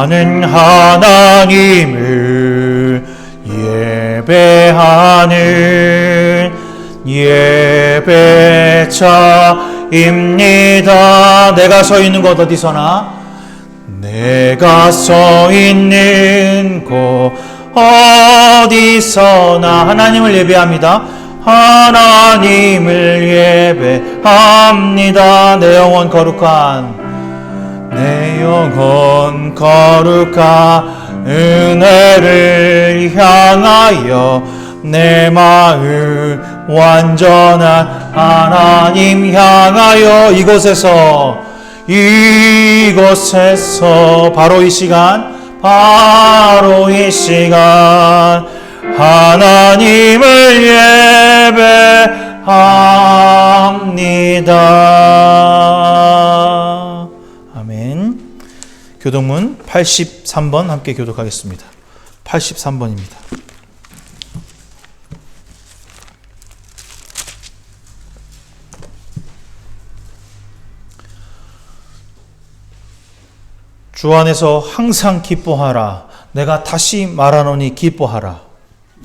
나는 하나님을 예배하는 예배자입니다. 내가 서 있는 곳 어디서나, 내가 서 있는 곳 어디서나 하나님을 예배합니다. 하나님을 예배합니다. 내 영혼 거룩한 은혜를 향하여 내 마음 완전한 하나님 향하여 이곳에서 바로 이 시간 하나님을 예배합니다. 아멘. 교독문 83번 함께 교독하겠습니다. 83번입니다. 주 안에서 항상 기뻐하라. 내가 다시 말하노니 기뻐하라.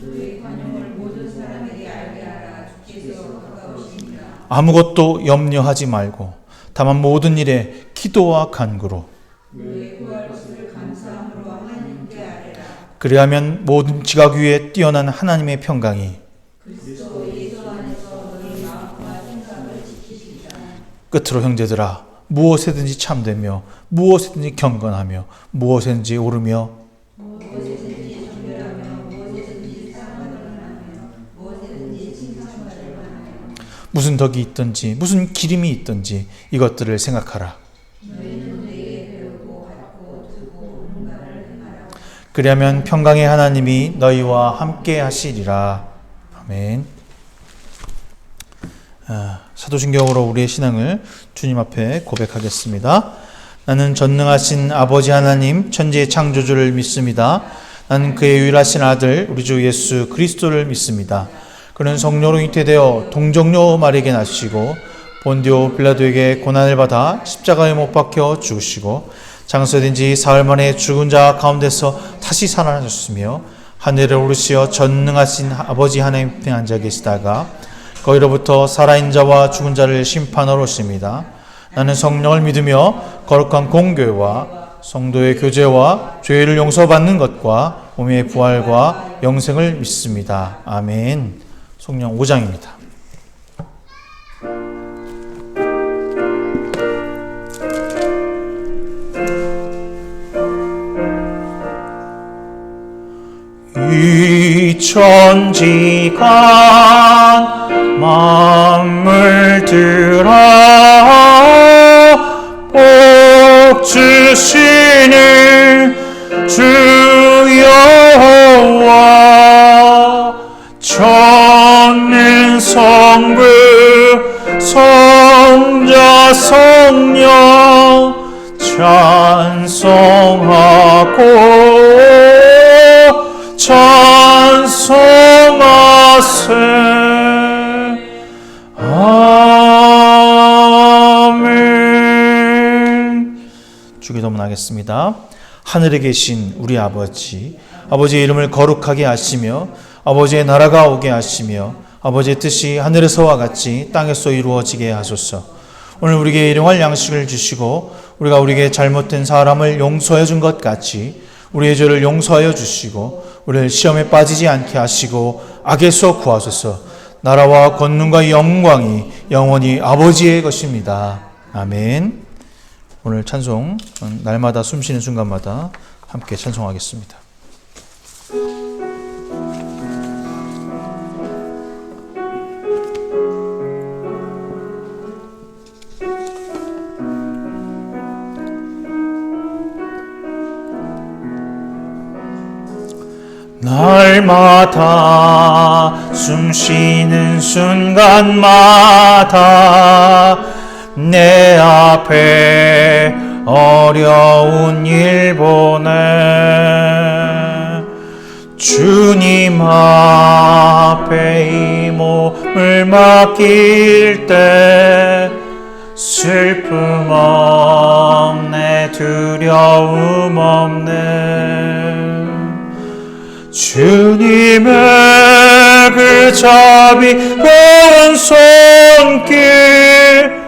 너의 관용을 모든 사람에게 알게 하라. 주께서 가까우십니다. 아무것도 염려하지 말고 다만 모든 일에 기도와 간구로 너의 구할 것을 감사함으로 하나님께 아뢰라. 그리하면 모든 지각 위에 뛰어난 하나님의 평강이 그리스도 예수 안에서 너희 마음과 생각을 지키시리라. 끝으로 형제들아, 무엇에든지 참되며 무엇에든지 경건하며 무엇에든지 오르며 무엇에든지 정결하며 무엇에든지 사랑을 하며 무엇에든지 칭찬받을 만하며 무슨 덕이 있든지 무슨 기림이 있든지 이것들을 생각하라. 너희는 내게 배우고 받고 듣고 옳은 말을 행하라. 그리하면 평강의 하나님이 너희와 함께 하시리라. 아멘. 사도신경으로 우리의 신앙을 주님 앞에 고백하겠습니다. 나는 전능하신 아버지 하나님 천지의 창조주를 믿습니다. 나는 그의 유일하신 아들 우리 주 예수 그리스도를 믿습니다. 그는 성령으로 잉태되어 동정녀 마리에게 나시고 본디오 빌라도에게 고난을 받아 십자가에 못 박혀 죽으시고 장사된 지 사흘 만에 죽은 자 가운데서 다시 살아나셨으며 하늘에 오르시어 전능하신 아버지 하나님 앞에 앉아 계시다가 거기로부터 살아있는 자와 죽은 자를 심판하러 오십니다. 나는 성령을 믿으며 거룩한 공교회와 성도의 교제와 죄를 용서받는 것과 몸의 부활과 영생을 믿습니다. 아멘. 성령 5장입니다. 이 천지간 만물들아 복 주시는 주 여호와 전능 성부 성자 성령 찬송하고 찬송하세. 아멘. 주기도문 하겠습니다. 하늘에 계신 우리 아버지, 아버지의 이름을 거룩하게 하시며 아버지의 나라가 오게 하시며 아버지의 뜻이 하늘에서와 같이 땅에서 이루어지게 하소서. 오늘 우리에게 일용할 양식을 주시고 우리가 우리에게 잘못된 사람을 용서해 준 것 같이 우리의 죄를 용서하여 주시고 우리를 시험에 빠지지 않게 하시고 악에서 구하소서. 나라와 권능과 영광이 영원히 아버지의 것입니다. 아멘. 오늘 찬송 날마다 숨쉬는 순간마다 함께 찬송하겠습니다. 날마다 숨쉬는 순간마다 내 앞에 어려운 일 보내 주님 앞에 이 몸을 맡길 때 슬픔 없네 이제 두려움 없네. 주님의 그 자비로운 손길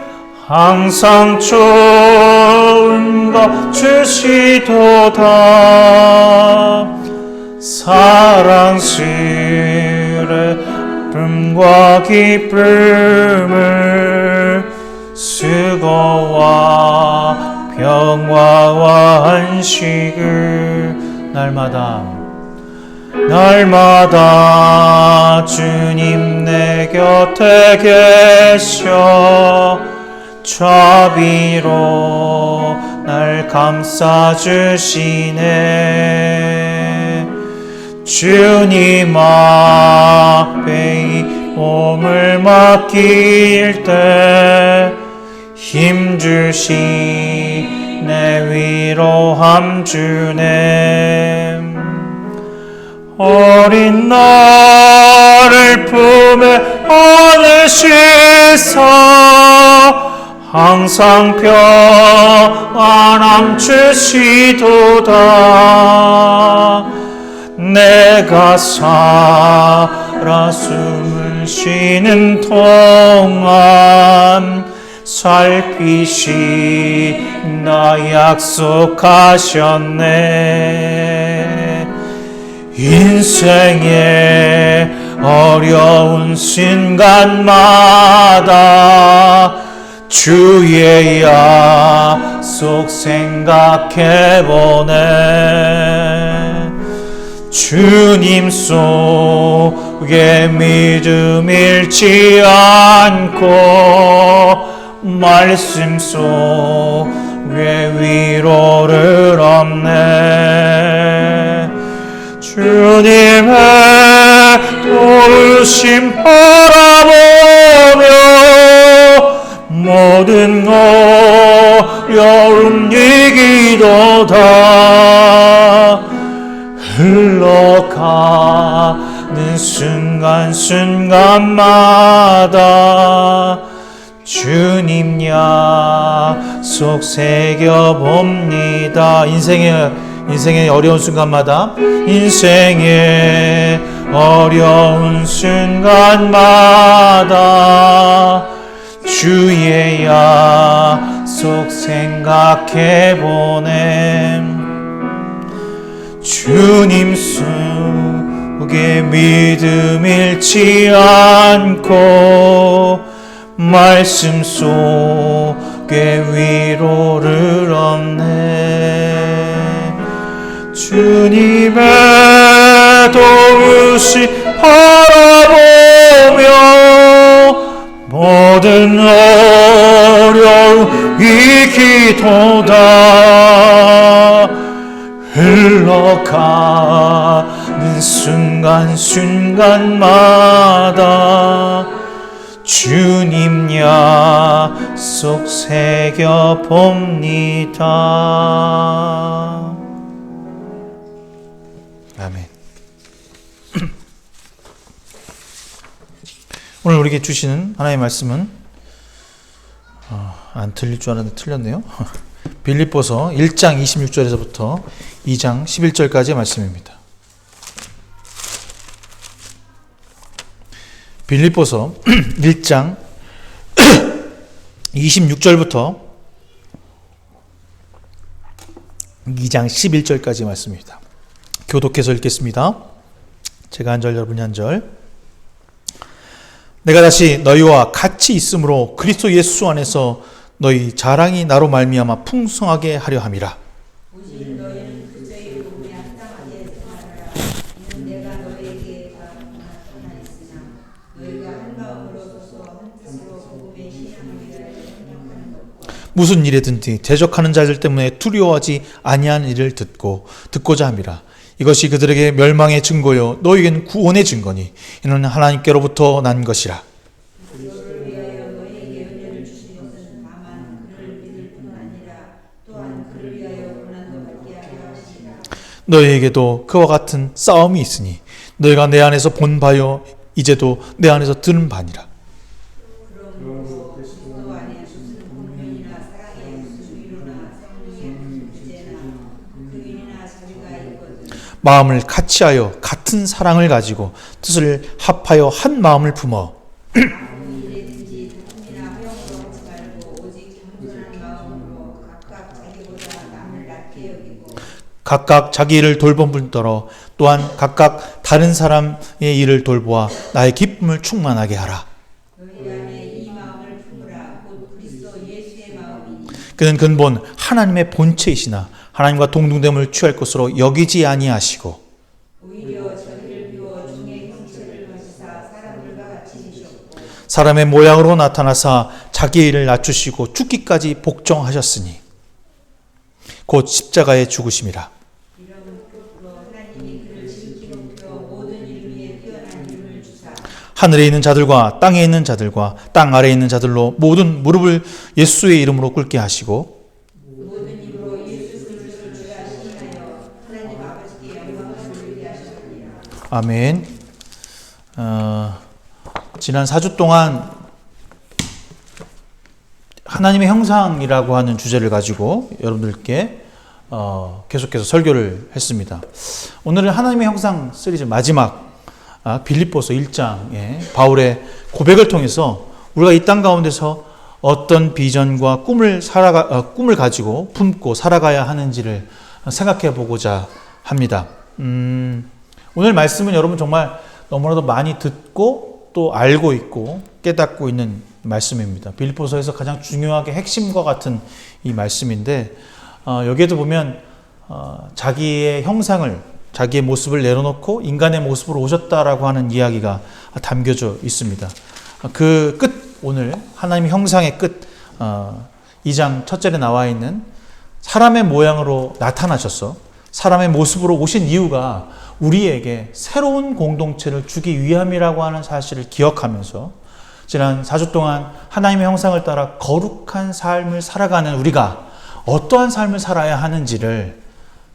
항상 좋은 것 주시도다. 사랑스레 쁨과 기쁨을 수고와 평화와 안식을 날마다 주님 내 곁에 계셔 자비로 날 감싸주시네. 주님 앞에 이 몸을 맡길 때 힘주시네 위로함 주네. 어린 나를 품에 안으시사 항상 평안함 주시도다. 내가 살아 숨을 쉬는 동안 살피시나 약속하셨네. 인생의 어려운 순간마다 주의 약속 생각해보네. 주님 속에 믿음 잃지 않고 말씀 속에 위로를 얻네. 주님의 도우심 바라보며 모든 어려움 이기도다. 흘러가는 순간순간마다 주님 약속 새겨봅니다. 인생의 어려운 순간마다 인생의 어려운 순간마다 주의 약속 생각해보네. 주님 속에 믿음 잃지 않고 말씀 속에 위로를 얻네. 주님의 도우심 바라보며 모든 어려움 이기도다. 흘러가는 순간순간마다 주님 약속 새겨봅니다. 아멘. 오늘 우리에게 주시는 하나님의 말씀은 안 틀릴 줄 알았는데 틀렸네요. 빌립보서 1장 26절에서부터 2장 11절까지의 말씀입니다. 빌립보서 1장 26절부터 2장 11절까지의 말씀입니다. 교독해서 읽겠습니다. 제가 한 절, 여러분이 한 절. 내가 다시 너희와 같이 있으므로 그리스도 예수 안에서 너희 자랑이 나로 말미암아 풍성하게 하려 함이라. 오직 너희는 그저의 몸에 합당하게 생활하라. 이는 내가 너희에게 다 나타나있으나 너희가 한 마음으로 서서 한 뜻으로 복음의 신앙이라를 협력하는 것과 무슨 일에든지 대적하는 자들 때문에 두려워하지 아니한 일을 듣고자 함이라. 이것이 그들에게 멸망의 증거요 너희에게는 구원의 증거니 이는 하나님께로부터 난 것이라. 그리스도를 위하여 너희에게 은혜를 주신 것은 다만 그를 믿을 뿐 아니라 또한 그를 위하여 고난도 받게 하려 하시니라. 너희에게도 그와 같은 싸움이 있으니 너희가 내 안에서 본 바요 이제도 내 안에서 들은 바니라. 그러므로 그리스도 안에 무슨 공면이나 사랑의 무슨 위로나 성령의 무슨 자비가 있거든. 마음을 같이하여 같은 사랑을 가지고 뜻을 합하여 한 마음을 품어 아무 일에든지 다툼이나 허용으로 하지 말고 오직 겸손한 마음으로 각각 자기보다 남을 낮게 여기고 각각 자기 일을 돌본 분더러 또한 각각 다른 사람의 일을 돌보아 나의 기쁨을 충만하게 하라. 너희 안에 이 마음을 품으라. 곧 그리스도 예수의 마음이니 그는 근본 하나님의 본체이시나 하나님과 동등됨을 취할 것으로 여기지 아니하시고 오히려 저희를 비워 종의 형체를 가지사 사람들과 같이 지셨고 사람의 모양으로 나타나사 자기의 일을 낮추시고 죽기까지 복종하셨으니 곧 십자가에 죽으심이라. 이런 뜻으로 하나님이 그를 지극히 높여 모든 이름 위에 뛰어난 이름을 주사 하늘에 있는 자들과 땅에 있는 자들과 땅 아래에 있는 자들로 모든 무릎을 예수의 이름으로 꿇게 하시고 모든 입으로 예수 그리스도를 주라 시인하여 하나님 아버지께 영광을 돌리게 하셨느니라. 아멘. 지난 4주 동안 하나님의 형상이라고 하는 주제를 가지고 여러분들께 계속해서 설교를 했습니다. 오늘은 하나님의 형상 시리즈 마지막 빌립보서 1장의 바울의 고백을 통해서 우리가 이 땅 가운데서 어떤 비전과 꿈을 가지고 품고 살아가야 하는지를 생각해 보고자 합니다. 오늘 말씀은 여러분 정말 너무나도 많이 듣고 또 알고 있고 깨닫고 있는 말씀입니다. 빌립보서에서 가장 중요하게 핵심과 같은 이 말씀인데 여기에도 보면 자기의 형상을 자기의 모습을 내려놓고 인간의 모습으로 오셨다라고 하는 이야기가 담겨져 있습니다. 그 끝 오늘 하나님의 형상의 끝 2장 첫 절에 나와 있는 사람의 모양으로 나타나셔서 사람의 모습으로 오신 이유가 우리에게 새로운 공동체를 주기 위함이라고 하는 사실을 기억하면서 지난 4주 동안 하나님의 형상을 따라 거룩한 삶을 살아가는 우리가 어떠한 삶을 살아야 하는지를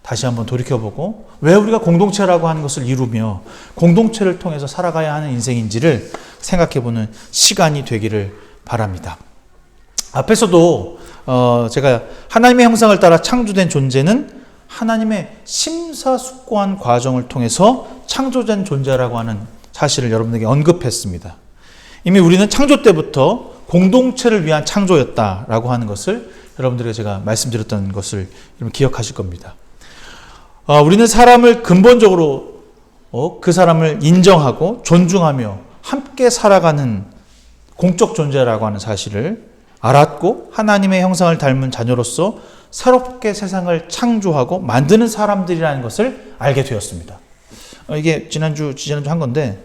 다시 한번 돌이켜보고 왜 우리가 공동체라고 하는 것을 이루며 공동체를 통해서 살아가야 하는 인생인지를 생각해보는 시간이 되기를 바랍니다. 앞에서도 제가 하나님의 형상을 따라 창조된 존재는 하나님의 심사숙고한 과정을 통해서 창조된 존재라고 하는 사실을 여러분에게 언급했습니다. 이미 우리는 창조 때부터 공동체를 위한 창조였다라고 하는 것을 여러분들에게 제가 말씀드렸던 것을 여러분 기억하실 겁니다. 우리는 사람을 근본적으로 그 사람을 인정하고 존중하며 함께 살아가는 공적 존재라고 하는 사실을 알았고 하나님의 형상을 닮은 자녀로서 새롭게 세상을 창조하고 만드는 사람들이라는 것을 알게 되었습니다. 이게 지난주 한 건데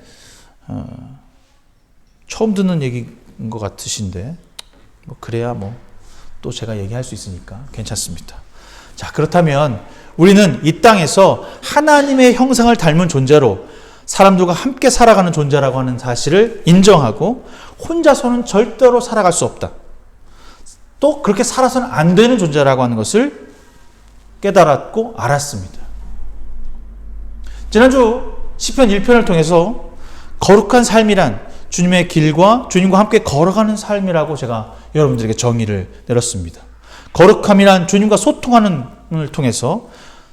처음 듣는 얘기인 것 같으신데 그래야 또 제가 얘기할 수 있으니까 괜찮습니다. 자, 그렇다면 우리는 이 땅에서 하나님의 형상을 닮은 존재로 사람들과 함께 살아가는 존재라고 하는 사실을 인정하고 혼자서는 절대로 살아갈 수 없다. 또 그렇게 살아서는 안 되는 존재라고 하는 것을 깨달았고 알았습니다. 지난주 시편 1편을 통해서 거룩한 삶이란 주님의 길과 주님과 함께 걸어가는 삶이라고 제가 여러분들에게 정의를 내렸습니다. 거룩함이란 주님과 소통하는 을 통해서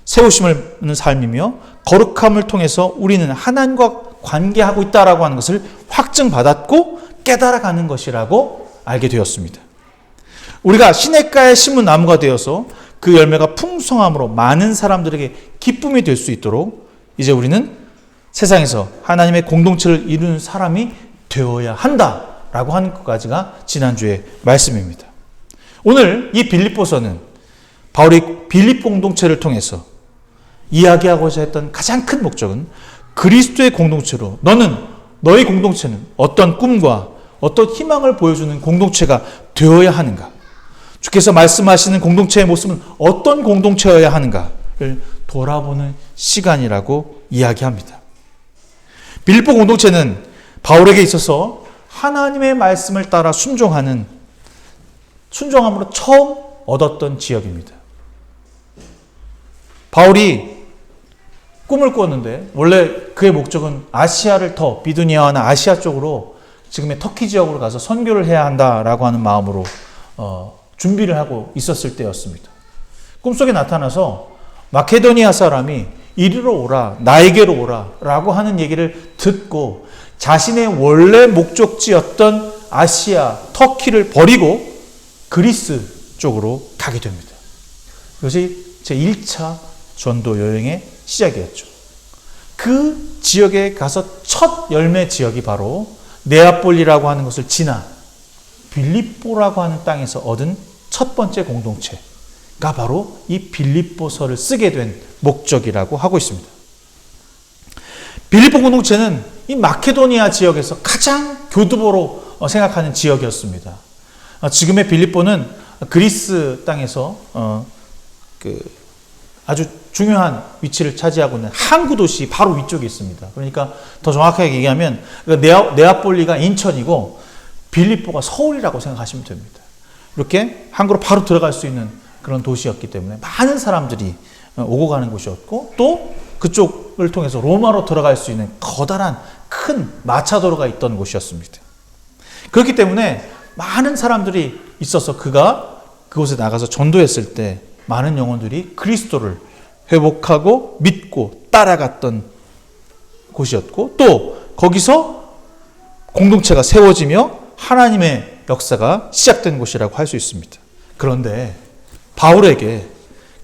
세우심을 얻는 삶이며 거룩함을 통해서 우리는 하나님과 관계하고 있다라고 하는 것을 확증받았고 깨달아가는 것이라고 알게 되었습니다. 우리가 시냇가에 심은 나무가 되어서 그 열매가 풍성함으로 많은 사람들에게 기쁨이 될 수 있도록 이제 우리는 세상에서 하나님의 공동체를 이루는 사람이 되어야 한다라고 하는 것까지가 지난주의 말씀입니다. 오늘 이 빌립보서는 바울이 빌립 공동체를 통해서 이야기하고자 했던 가장 큰 목적은 그리스도의 공동체로 너희 공동체는 어떤 꿈과 어떤 희망을 보여주는 공동체가 되어야 하는가? 주께서 말씀하시는 공동체의 모습은 어떤 공동체여야 하는가를 돌아보는 시간이라고 이야기합니다. 빌립보 공동체는 바울에게 있어서 하나님의 말씀을 따라 순종함으로 처음 얻었던 지역입니다. 바울이 꿈을 꾸었는데 원래 그의 목적은 아시아를 더 비두니아나 아시아 쪽으로 지금의 터키 지역으로 가서 선교를 해야 한다라고 하는 마음으로 준비를 하고 있었을 때였습니다. 꿈속에 나타나서 마케도니아 사람이 이리로 오라, 나에게로 오라 라고 하는 얘기를 듣고 자신의 원래 목적지였던 아시아, 터키를 버리고 그리스 쪽으로 가게 됩니다. 이것이 제1차 전도 여행의 시작이었죠. 그 지역에 가서 첫 열매 지역이 바로 네아폴리라고 하는 것을 지나 빌립보라고 하는 땅에서 얻은 첫 번째 공동체가 바로 이 빌립보서를 쓰게 된 목적이라고 하고 있습니다. 빌립보 공동체는 이 마케도니아 지역에서 가장 교두보로 생각하는 지역이었습니다. 지금의 빌립보는 그리스 땅에서 아주 중요한 위치를 차지하고 있는 항구 도시 바로 위쪽에 있습니다. 그러니까 더 정확하게 얘기하면 네아폴리가 인천이고 빌립보가 서울이라고 생각하시면 됩니다. 이렇게 항구로 바로 들어갈 수 있는 그런 도시였기 때문에 많은 사람들이 오고 가는 곳이었고, 또 그쪽을 통해서 로마로 들어갈 수 있는 커다란 큰 마차도로가 있던 곳이었습니다. 그렇기 때문에 많은 사람들이 있어서 그가 그곳에 나가서 전도했을 때 많은 영혼들이 그리스도를 회복하고 믿고 따라갔던 곳이었고, 또 거기서 공동체가 세워지며 하나님의 역사가 시작된 곳이라고 할 수 있습니다. 그런데 바울에게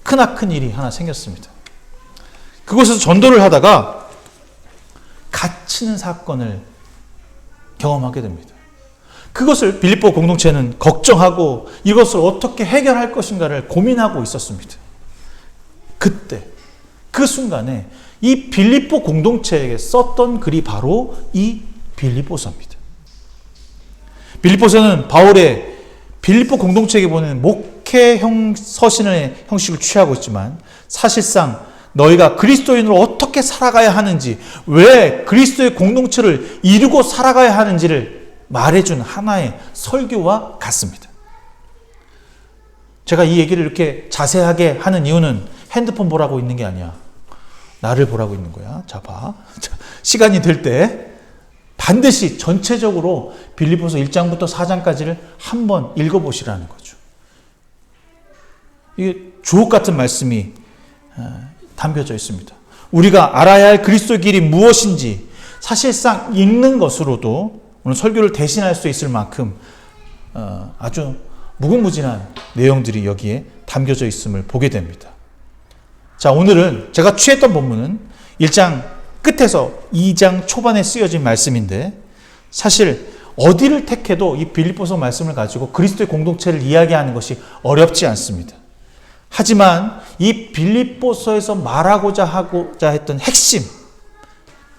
크나큰 일이 하나 생겼습니다. 그곳에서 전도를 하다가 갇히는 사건을 경험하게 됩니다. 그것을 빌립보 공동체는 걱정하고 이것을 어떻게 해결할 것인가를 고민하고 있었습니다. 그때 그 순간에 이 빌립보 공동체에게 썼던 글이 바로 이 빌립보서입니다. 빌립보서는 바울의 빌립보 공동체에게 보내는 목회 서신의 형식을 취하고 있지만, 사실상 너희가 그리스도인으로 어떻게 살아가야 하는지, 왜 그리스도의 공동체를 이루고 살아가야 하는지를 말해준 하나의 설교와 같습니다. 제가 이 얘기를 이렇게 자세하게 하는 이유는 핸드폰 보라고 있는 게 아니야. 나를 보라고 있는 거야. 자, 봐. 시간이 될 때 반드시 전체적으로 빌립보서 1장부터 4장까지를 한번 읽어보시라는 거죠. 이게 주옥 같은 말씀이 담겨져 있습니다. 우리가 알아야 할 그리스도의 길이 무엇인지 사실상 읽는 것으로도 오늘 설교를 대신할 수 있을 만큼 아주 무궁무진한 내용들이 여기에 담겨져 있음을 보게 됩니다. 자, 오늘은 제가 취했던 본문은 1장 끝에서 2장 초반에 쓰여진 말씀인데, 사실 어디를 택해도 이 빌립보서 말씀을 가지고 그리스도의 공동체를 이야기하는 것이 어렵지 않습니다. 하지만 이 빌립보서에서 말하고자 했던 핵심,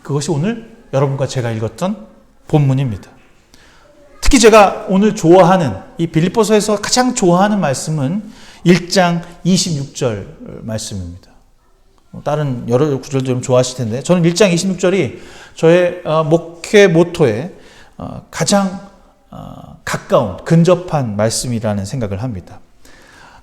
그것이 오늘 여러분과 제가 읽었던 본문입니다. 특히 제가 오늘 좋아하는, 이 빌립보서에서 가장 좋아하는 말씀은 1장 26절 말씀입니다. 다른 여러 구절도 좀 좋아하실 텐데, 저는 1장 26절이 저의 목회 모토에 가장 가까운, 근접한 말씀이라는 생각을 합니다.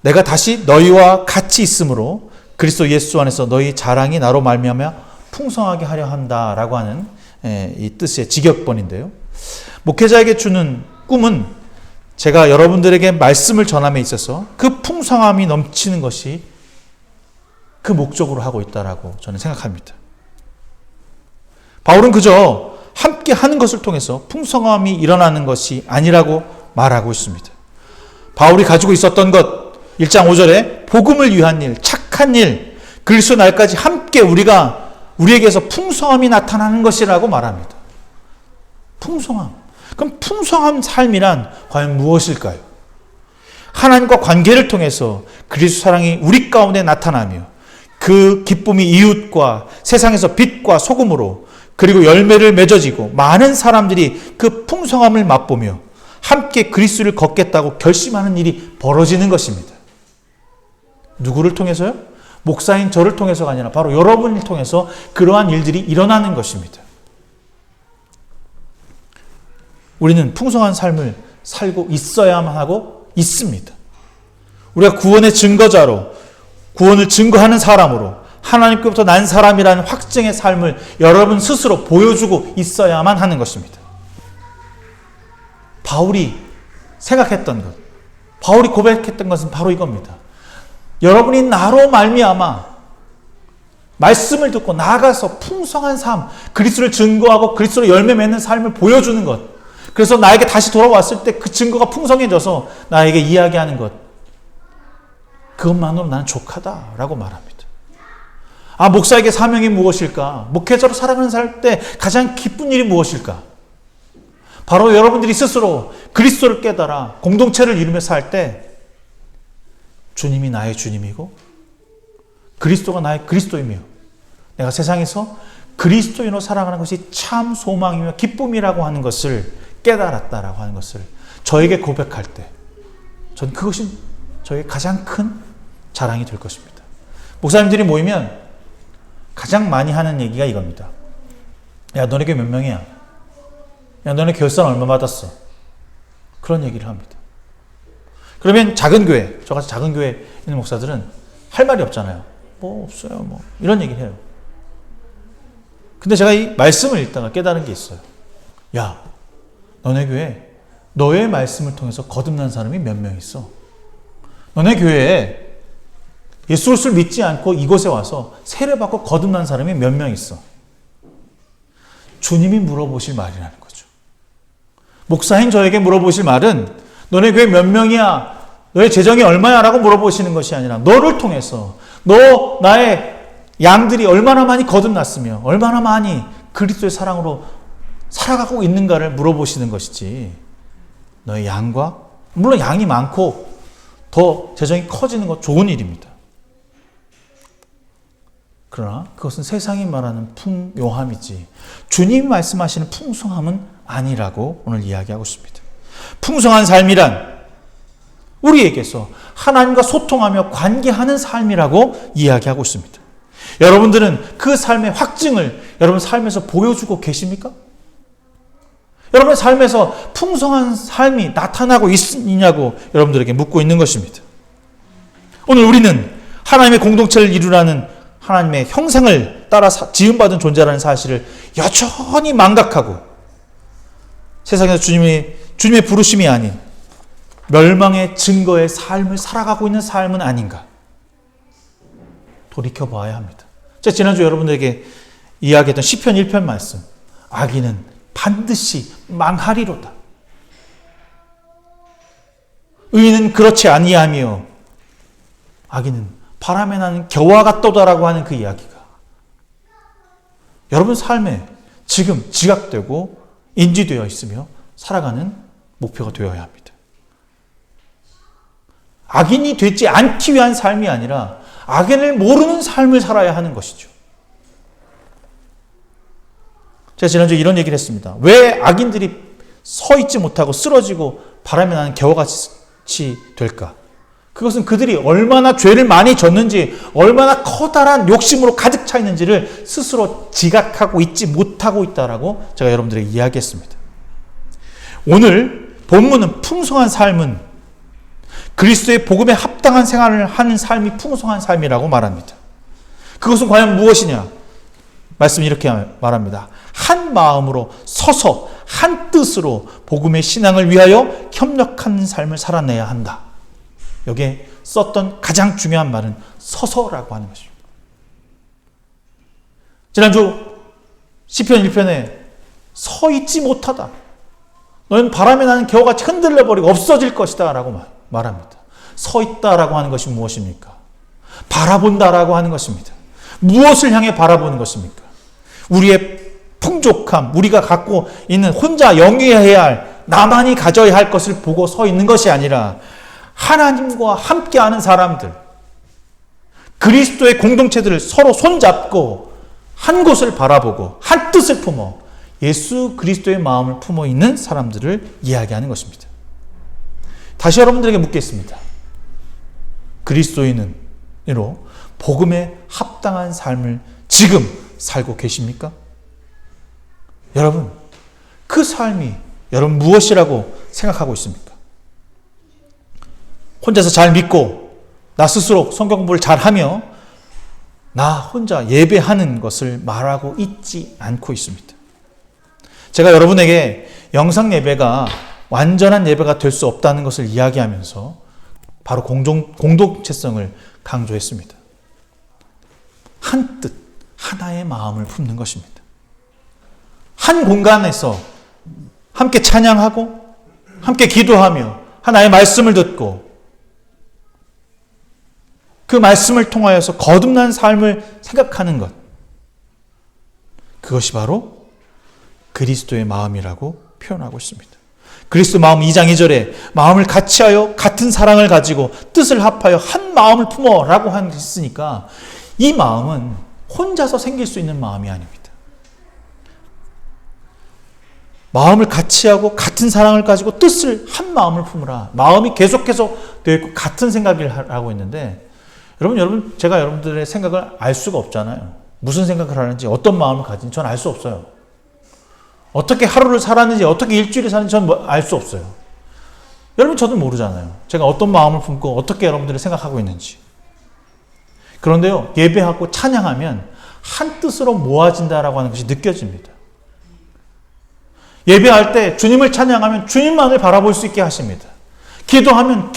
내가 다시 너희와 같이 있으므로 그리스도 예수 안에서 너희 자랑이 나로 말미암아 풍성하게 하려 한다라고 하는 이 뜻의 직역본인데요. 목회자에게 주는 꿈은 제가 여러분들에게 말씀을 전함에 있어서 그 풍성함이 넘치는 것이 그 목적으로 하고 있다라고 저는 생각합니다. 바울은 그저 함께 하는 것을 통해서 풍성함이 일어나는 것이 아니라고 말하고 있습니다. 바울이 가지고 있었던 것, 1장 5절에 복음을 위한 일, 착한 일, 그리스도 날까지 함께 우리에게서 풍성함이 나타나는 것이라고 말합니다. 풍성함. 그럼 풍성한 삶이란 과연 무엇일까요? 하나님과 관계를 통해서 그리스도 사랑이 우리 가운데 나타나며 그 기쁨이 이웃과 세상에서 빛과 소금으로, 그리고 열매를 맺어지고 많은 사람들이 그 풍성함을 맛보며 함께 그리스도를 걷겠다고 결심하는 일이 벌어지는 것입니다. 누구를 통해서요? 목사인 저를 통해서가 아니라 바로 여러분을 통해서 그러한 일들이 일어나는 것입니다. 우리는 풍성한 삶을 살고 있어야만 하고 있습니다. 우리가 구원의 증거자로, 구원을 증거하는 사람으로, 하나님께부터 난 사람이라는 확증의 삶을 여러분 스스로 보여주고 있어야만 하는 것입니다. 바울이 생각했던 것, 바울이 고백했던 것은 바로 이겁니다. 여러분이 나로 말미암아 말씀을 듣고 나아가서 풍성한 삶, 그리스도를 증거하고 그리스도로 열매 맺는 삶을 보여주는 것. 그래서 나에게 다시 돌아왔을 때 그 증거가 풍성해져서 나에게 이야기하는 것. 그것만으로 나는 족하다라고 말합니다. 목사에게 사명이 무엇일까? 목회자로 살아가는 살 때 가장 기쁜 일이 무엇일까? 바로 여러분들이 스스로 그리스도를 깨달아 공동체를 이루며 살 때 주님이 나의 주님이고 그리스도가 나의 그리스도이며 내가 세상에서 그리스도인으로 살아가는 것이 참 소망이며 기쁨이라고 하는 것을 깨달았다라고 하는 것을 저에게 고백할 때 전 그것이 저에게 가장 큰 자랑이 될 것입니다. 목사님들이 모이면 가장 많이 하는 얘기가 이겁니다. 야, 너네 교회 몇 명이야? 야, 너네 결산 얼마 받았어? 그런 얘기를 합니다. 그러면 작은 교회, 저같이 작은 교회에 있는 목사들은 할 말이 없잖아요. 뭐 없어요, 뭐 이런 얘기를 해요. 근데 제가 이 말씀을 읽다가 깨달은 게 있어요. 야, 너네 교회에 너의 말씀을 통해서 거듭난 사람이 몇 명 있어? 너네 교회에 예수 그리스도를 믿지 않고 이곳에 와서 세례받고 거듭난 사람이 몇 명 있어? 주님이 물어보실 말이라는 거죠. 목사인 저에게 물어보실 말은 너네 교회 몇 명이야? 너의 재정이 얼마야? 라고 물어보시는 것이 아니라 너를 통해서 너 나의 양들이 얼마나 많이 거듭났으며 얼마나 많이 그리스도의 사랑으로 살아가고 있는가를 물어보시는 것이지 너의 양과 물론 양이 많고 더 재정이 커지는 것 좋은 일입니다. 그러나 그것은 세상이 말하는 풍요함이지 주님이 말씀하시는 풍성함은 아니라고 오늘 이야기하고 있습니다. 풍성한 삶이란 우리에게서 하나님과 소통하며 관계하는 삶이라고 이야기하고 있습니다. 여러분들은 그 삶의 확증을 여러분 삶에서 보여주고 계십니까? 여러분의 삶에서 풍성한 삶이 나타나고 있느냐고 여러분들에게 묻고 있는 것입니다. 오늘 우리는 하나님의 공동체를 이루라는 하나님의 형상을 따라 지음받은 존재라는 사실을 여전히 망각하고 세상에서 주님의 부르심이 아닌 멸망의 증거의 삶을 살아가고 있는 삶은 아닌가 돌이켜봐야 합니다. 제가 지난주 여러분들에게 이야기했던 시편 1편 말씀 악인은 반드시 망하리로다. 의인은 그렇지 아니하며 악인은 바람에 나는 겨와 같도다라고 하는 그 이야기가 여러분 삶에 지금 지각되고 인지되어 있으며 살아가는 목표가 되어야 합니다. 악인이 되지 않기 위한 삶이 아니라 악인을 모르는 삶을 살아야 하는 것이죠. 제가 지난주에 이런 얘기를 했습니다. 왜 악인들이 서 있지 못하고 쓰러지고 바람에 나는 겨와같이 될까? 그것은 그들이 얼마나 죄를 많이 졌는지 얼마나 커다란 욕심으로 가득 차 있는지를 스스로 지각하고 있지 못하고 있다라고 제가 여러분들에게 이야기했습니다. 오늘 본문은 풍성한 삶은 그리스도의 복음에 합당한 생활을 하는 삶이 풍성한 삶이라고 말합니다. 그것은 과연 무엇이냐? 말씀이 이렇게 말합니다. 한 마음으로 서서 한 뜻으로 복음의 신앙을 위하여 협력하는 삶을 살아내야 한다. 여기에 썼던 가장 중요한 말은 서서라고 하는 것입니다. 지난주 시편 1편에 서 있지 못하다. 너는 바람에 나는 겨우같이 흔들려버리고 없어질 것이다 라고 말합니다. 서 있다라고 하는 것이 무엇입니까? 바라본다라고 하는 것입니다. 무엇을 향해 바라보는 것입니까? 우리의 풍족함, 우리가 갖고 있는 혼자 영위해야 할, 나만이 가져야 할 것을 보고 서 있는 것이 아니라 하나님과 함께하는 사람들, 그리스도의 공동체들을 서로 손잡고 한 곳을 바라보고 한 뜻을 품어 예수 그리스도의 마음을 품어 있는 사람들을 이야기하는 것입니다. 다시 여러분들에게 묻겠습니다. 그리스도인으로 복음에 합당한 삶을 지금 살고 계십니까? 여러분, 그 삶이 여러분 무엇이라고 생각하고 있습니까? 혼자서 잘 믿고 나 스스로 성경 공부를 잘하며 나 혼자 예배하는 것을 말하고 있지 않고 있습니다. 제가 여러분에게 영상 예배가 완전한 예배가 될 수 없다는 것을 이야기하면서 바로 공동체성을 강조했습니다. 한 뜻, 하나의 마음을 품는 것입니다. 한 공간에서 함께 찬양하고 함께 기도하며 하나의 말씀을 듣고 그 말씀을 통하여서 거듭난 삶을 생각하는 것, 그것이 바로 그리스도의 마음이라고 표현하고 있습니다. 그리스도 마음 2장 2절에 마음을 같이하여 같은 사랑을 가지고 뜻을 합하여 한 마음을 품어라고 했으니까 이 마음은 혼자서 생길 수 있는 마음이 아닙니다. 마음을 같이하고 같은 사랑을 가지고 뜻을 한 마음을 품으라. 마음이 계속해서 되어 있고 같은 생각을 하고 있는데 여러분 제가 여러분들의 생각을 알 수가 없잖아요. 무슨 생각을 하는지 어떤 마음을 가진지 전 알 수 없어요. 어떻게 하루를 살았는지 어떻게 일주일을 사는지 전 알 수 없어요. 여러분 저도 모르잖아요. 제가 어떤 마음을 품고 어떻게 여러분들이 생각하고 있는지. 그런데요, 예배하고 찬양하면 한 뜻으로 모아진다라고 하는 것이 느껴집니다. 예배할 때 주님을 찬양하면 주님만을 바라볼 수 있게 하십니다. 기도하면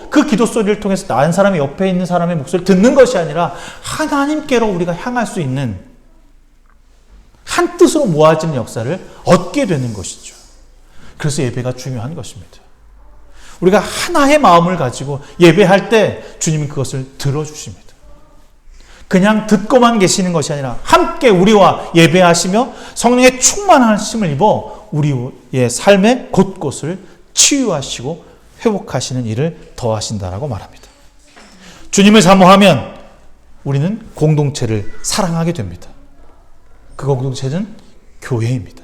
그 기도 소리를 통해서 다른 사람이 옆에 있는 사람의 목소리를 듣는 것이 아니라 하나님께로 우리가 향할 수 있는 한 뜻으로 모아지는 역사를 얻게 되는 것이죠. 그래서 예배가 중요한 것입니다. 우리가 하나의 마음을 가지고 예배할 때 주님은 그것을 들어주십니다. 그냥 듣고만 계시는 것이 아니라 함께 우리와 예배하시며 성령의 충만하심을 입어 우리의 삶의 곳곳을 치유하시고 회복하시는 일을 더하신다라고 말합니다. 주님을 사모하면 우리는 공동체를 사랑하게 됩니다. 그 공동체는 교회입니다.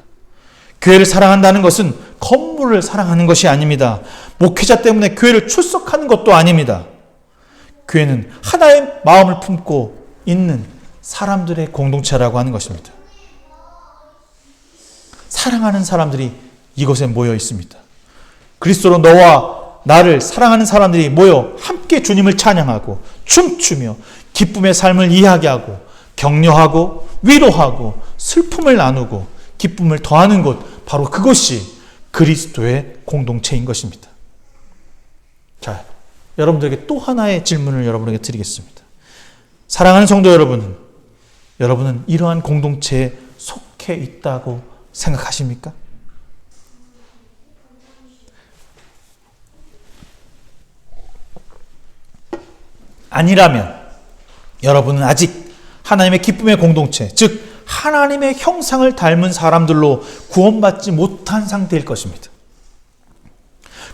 교회를 사랑한다는 것은 건물을 사랑하는 것이 아닙니다. 목회자 때문에 교회를 출석하는 것도 아닙니다. 교회는 하나의 마음을 품고 있는 사람들의 공동체라고 하는 것입니다. 사랑하는 사람들이 이곳에 모여 있습니다. 그리스도로 너와 나를 사랑하는 사람들이 모여 함께 주님을 찬양하고 춤추며 기쁨의 삶을 이야기하고 격려하고 위로하고 슬픔을 나누고 기쁨을 더하는 곳, 바로 그것이 그리스도의 공동체인 것입니다. 자, 여러분들에게 또 하나의 질문을 여러분에게 드리겠습니다. 사랑하는 성도 여러분은 이러한 공동체에 속해 있다고 생각하십니까? 아니라면 여러분은 아직 하나님의 기쁨의 공동체, 즉 하나님의 형상을 닮은 사람들로 구원받지 못한 상태일 것입니다.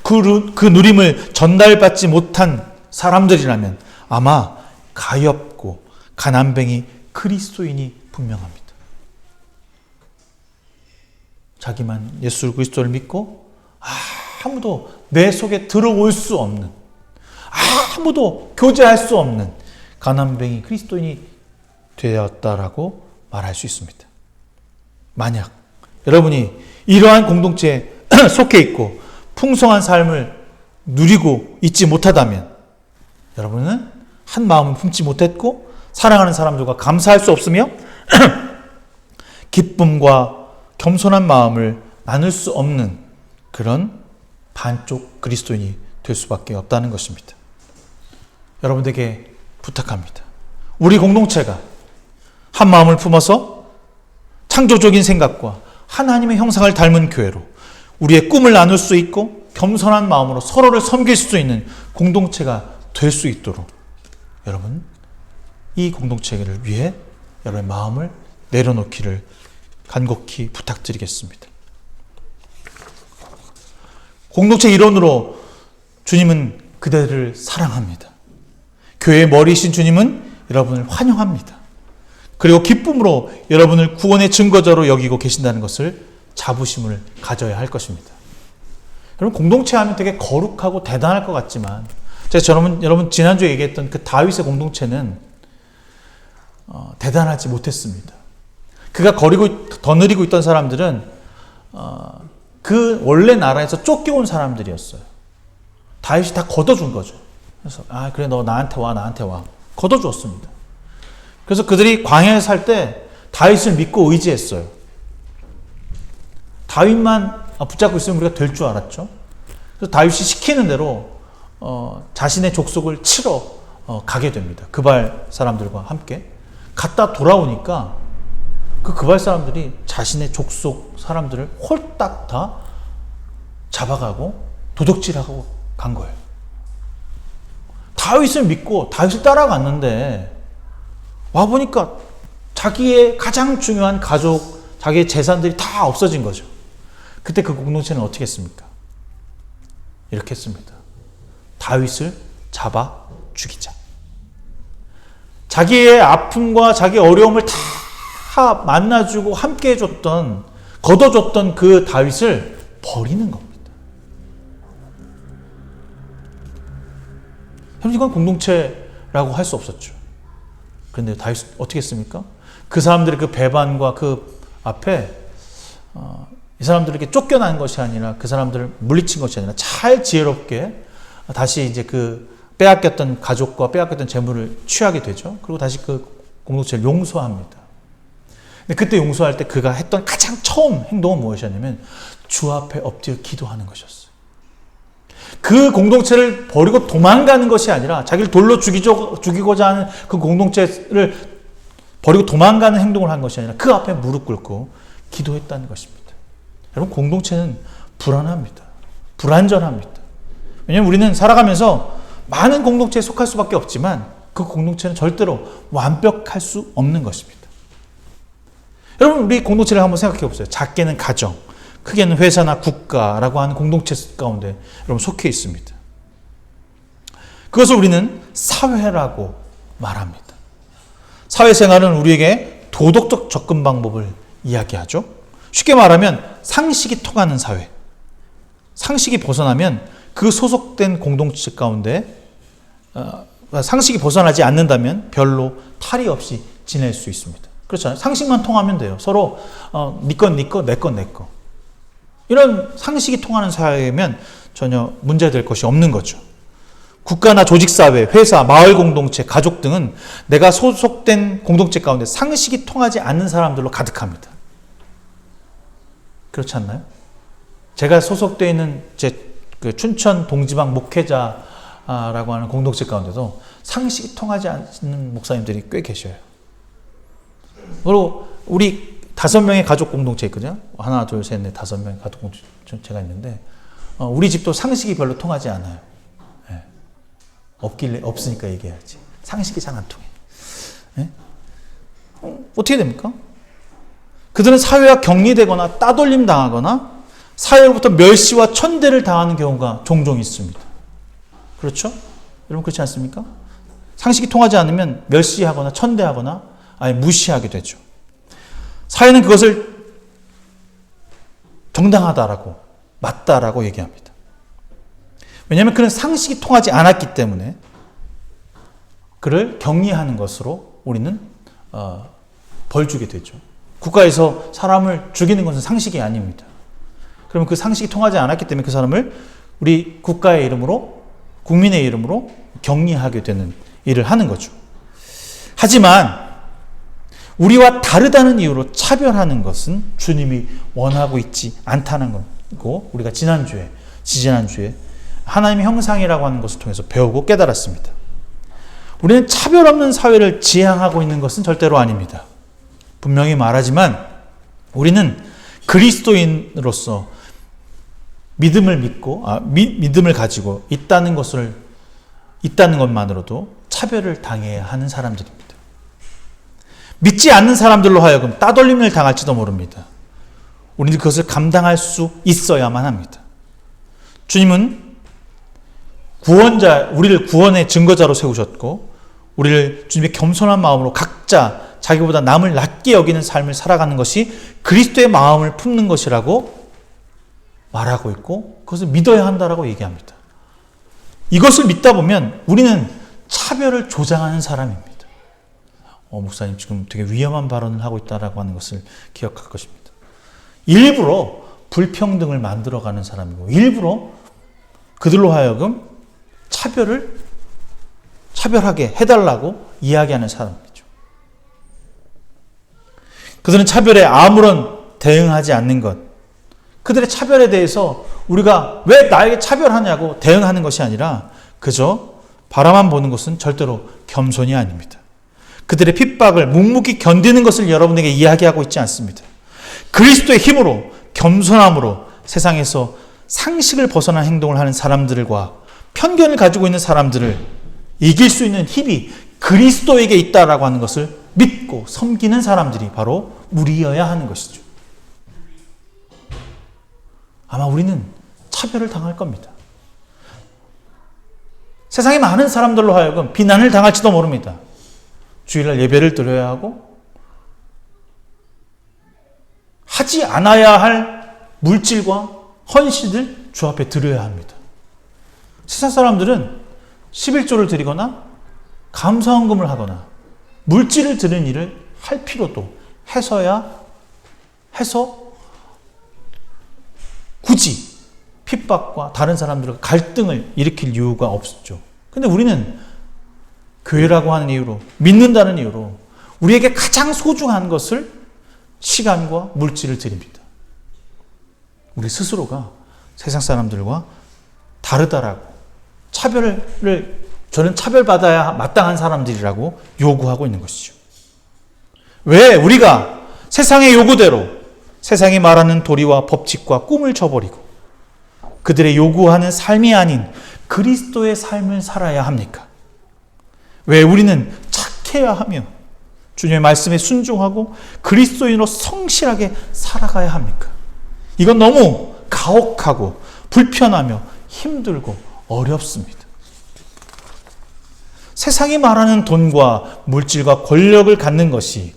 그 누림을 전달받지 못한 사람들이라면 아마 가엾고 가난뱅이 그리스도인이 분명합니다. 자기만 예수 그리스도를 믿고 아무도 내 속에 들어올 수 없는, 아무도 교제할 수 없는 가난뱅이 그리스도인이 되었다라고 말할 수 있습니다. 만약 여러분이 이러한 공동체에 속해 있고 풍성한 삶을 누리고 있지 못하다면 여러분은 한 마음을 품지 못했고 사랑하는 사람들과 감사할 수 없으며 기쁨과 겸손한 마음을 나눌 수 없는 그런 반쪽 그리스도인이 될 수밖에 없다는 것입니다. 여러분들에게 부탁합니다. 우리 공동체가 한 마음을 품어서 창조적인 생각과 하나님의 형상을 닮은 교회로 우리의 꿈을 나눌 수 있고 겸손한 마음으로 서로를 섬길 수 있는 공동체가 될 수 있도록 여러분, 이 공동체를 위해 여러분의 마음을 내려놓기를 간곡히 부탁드리겠습니다. 공동체 일원으로 주님은 그대를 사랑합니다. 교회의 머리이신 주님은 여러분을 환영합니다. 그리고 기쁨으로 여러분을 구원의 증거자로 여기고 계신다는 것을 자부심을 가져야 할 것입니다. 여러분, 공동체 하면 되게 거룩하고 대단할 것 같지만 여러분 지난주에 얘기했던 그 다윗의 공동체는 대단하지 못했습니다. 그가 거느리고 있던 사람들은 그 원래 나라에서 쫓겨온 사람들이었어요. 다윗이 다 걷어준 거죠. 그래서 그래 너 나한테 와 걷어주었습니다. 그래서 그들이 광야에 살 때 다윗을 믿고 의지했어요. 다윗만 붙잡고 있으면 우리가 될 줄 알았죠. 그래서 다윗이 시키는 대로 자신의 족속을 치러 가게 됩니다. 그발 사람들과 함께. 갔다 돌아오니까 그 그발 사람들이 자신의 족속 사람들을 홀딱 다 잡아가고 도적질하고 간 거예요. 다윗을 믿고 다윗을 따라갔는데 와보니까 자기의 가장 중요한 가족, 자기의 재산들이 다 없어진 거죠. 그때 그 공동체는 어떻게 했습니까? 이렇게 했습니다. 다윗을 잡아 죽이자. 자기의 아픔과 자기의 어려움을 다 만나주고 함께 해줬던, 걷어줬던 그 다윗을 버리는 겁니다. 이건 공동체라고 할 수 없었죠. 그런데 다윗 어떻게 했습니까? 그 사람들의 그 배반과 그 앞에 이 사람들에게 쫓겨난 것이 아니라 그 사람들을 물리친 것이 아니라 잘 지혜롭게 다시 이제 그 빼앗겼던 가족과 빼앗겼던 재물을 취하게 되죠. 그리고 다시 그 공동체를 용서합니다. 근데 그때 용서할 때 그가 했던 가장 처음 행동은 무엇이었냐면 주 앞에 엎드려 기도하는 것이었어요. 그 공동체를 버리고 도망가는 것이 아니라 자기를 돌로 죽이고자 하는 그 공동체를 버리고 도망가는 행동을 한 것이 아니라 그 앞에 무릎 꿇고 기도했다는 것입니다. 여러분, 공동체는 불안합니다. 불안전합니다. 왜냐하면 우리는 살아가면서 많은 공동체에 속할 수밖에 없지만 그 공동체는 절대로 완벽할 수 없는 것입니다. 여러분, 우리 공동체를 한번 생각해 보세요. 작게는 가정, 크게는 회사나 국가라고 하는 공동체 가운데 여러분 속해 있습니다. 그것을 우리는 사회라고 말합니다. 사회생활은 우리에게 도덕적 접근 방법을 이야기하죠. 쉽게 말하면 상식이 통하는 사회. 상식이 벗어나면 그 소속된 공동체 가운데 상식이 벗어나지 않는다면 별로 탈이 없이 지낼 수 있습니다. 그렇잖아요. 상식만 통하면 돼요. 서로 네 건 네 거, 내 건 내 거. 이런 상식이 통하는 사회면 전혀 문제될 것이 없는 거죠. 국가나 조직사회, 회사, 마을 공동체, 가족 등은 내가 소속된 공동체 가운데 상식이 통하지 않는 사람들로 가득합니다. 그렇지 않나요? 제가 소속되어 있는 그 춘천 동지방 목회자라고 하는 공동체 가운데도 상식이 통하지 않는 목사님들이 꽤 계셔요. 그리고 우리 5명의 가족 공동체 있거든요. 하나, 둘, 셋, 넷, 5명의 가족 공동체가 있는데 우리 집도 상식이 별로 통하지 않아요. 네. 없으니까 얘기해야지. 상식이 잘 안 통해. 네? 어떻게 됩니까? 그들은 사회와 격리되거나 따돌림 당하거나 사회로부터 멸시와 천대를 당하는 경우가 종종 있습니다. 그렇죠? 여러분 그렇지 않습니까? 상식이 통하지 않으면 멸시하거나 천대하거나 아예 무시하게 되죠. 사회는 그것을 정당하다라고, 맞다라고 얘기합니다. 왜냐하면 그는 상식이 통하지 않았기 때문에 그를 격리하는 것으로 우리는 벌 주게 되죠. 국가에서 사람을 죽이는 것은 상식이 아닙니다. 그러면 그 상식이 통하지 않았기 때문에 그 사람을 우리 국가의 이름으로, 국민의 이름으로 격리하게 되는 일을 하는 거죠. 하지만 우리와 다르다는 이유로 차별하는 것은 주님이 원하고 있지 않다는 거고, 우리가 지지난주에 하나님의 형상이라고 하는 것을 통해서 배우고 깨달았습니다. 우리는 차별 없는 사회를 지향하고 있는 것은 절대로 아닙니다. 분명히 말하지만 우리는 그리스도인으로서 믿음을 가지고 있다는 것만으로도 차별을 당해야 하는 사람들입니다. 믿지 않는 사람들로 하여금 따돌림을 당할지도 모릅니다. 우리는 그것을 감당할 수 있어야만 합니다. 주님은 우리를 구원의 증거자로 세우셨고, 우리를 주님의 겸손한 마음으로 각자 자기보다 남을 낮게 여기는 삶을 살아가는 것이 그리스도의 마음을 품는 것이라고 말하고 있고, 그것을 믿어야 한다라고 얘기합니다. 이것을 믿다 보면 우리는 차별을 조장하는 사람입니다. 목사님 지금 되게 위험한 발언을 하고 있다라고 하는 것을 기억할 것입니다. 일부러 불평등을 만들어가는 사람이고, 일부러 그들로 하여금 차별하게 해달라고 이야기하는 사람이죠. 그들은 차별에 아무런 대응하지 않는 것, 그들의 차별에 대해서 우리가 왜 나에게 차별하냐고 대응하는 것이 아니라 그저 바라만 보는 것은 절대로 겸손이 아닙니다. 그들의 핍박을 묵묵히 견디는 것을 여러분에게 이야기하고 있지 않습니다. 그리스도의 힘으로, 겸손함으로 세상에서 상식을 벗어난 행동을 하는 사람들과 편견을 가지고 있는 사람들을 이길 수 있는 힘이 그리스도에게 있다라고 하는 것을 믿고 섬기는 사람들이 바로 우리여야 하는 것이죠. 아마 우리는 차별을 당할 겁니다. 세상의 많은 사람들로 하여금 비난을 당할지도 모릅니다. 주일날 예배를 드려야 하고 하지 않아야 할 물질과 헌신을 주 앞에 드려야 합니다. 세상 사람들은 11조를 드리거나 감사헌금을 하거나 물질을 드리는 일을 할 필요도 해서 굳이 핍박과 다른 사람들과 갈등을 일으킬 이유가 없었죠. 근데 우리는 교회라고 하는 이유로, 믿는다는 이유로 우리에게 가장 소중한 것을 시간과 물질을 드립니다. 우리 스스로가 세상 사람들과 다르다라고 저는 차별받아야 마땅한 사람들이라고 요구하고 있는 것이죠. 왜 우리가 세상의 요구대로 세상이 말하는 도리와 법칙과 꿈을 저버리고 그들의 요구하는 삶이 아닌 그리스도의 삶을 살아야 합니까? 왜 우리는 착해야 하며 주님의 말씀에 순종하고 그리스도인으로 성실하게 살아가야 합니까? 이건 너무 가혹하고 불편하며 힘들고 어렵습니다. 세상이 말하는 돈과 물질과 권력을 갖는 것이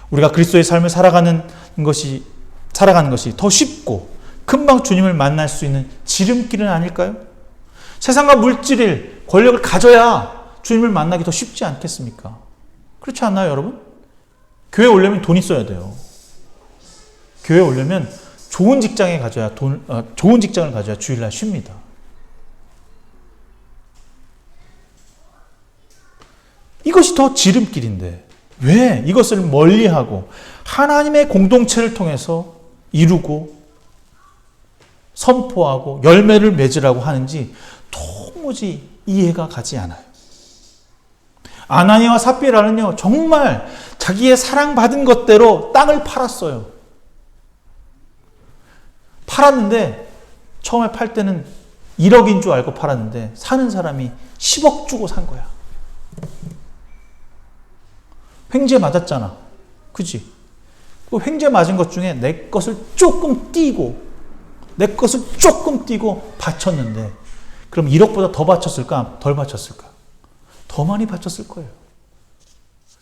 우리가 그리스도의 삶을 살아가는 것이 더 쉽고 금방 주님을 만날 수 있는 지름길은 아닐까요? 세상과 물질을, 권력을 가져야 주님을 만나기 더 쉽지 않겠습니까? 그렇지 않나요, 여러분? 교회 오려면 돈 있어야 돼요. 교회 오려면 좋은 직장을 가져야 주일날 쉽니다. 이것이 더 지름길인데 왜 이것을 멀리하고 하나님의 공동체를 통해서 이루고 선포하고 열매를 맺으라고 하는지 도무지 이해가 가지 않아요. 아나니아와 삽비라는요, 정말 자기의 사랑받은 것대로 땅을 팔았어요. 팔았는데 처음에 팔 때는 1억인 줄 알고 팔았는데 사는 사람이 10억 주고 산 거야. 횡재 맞았잖아. 그치? 그 횡재 맞은 것 중에 내 것을 조금 띄고 바쳤는데 그럼 1억보다 더 바쳤을까? 덜 바쳤을까? 더 많이 바쳤을 거예요.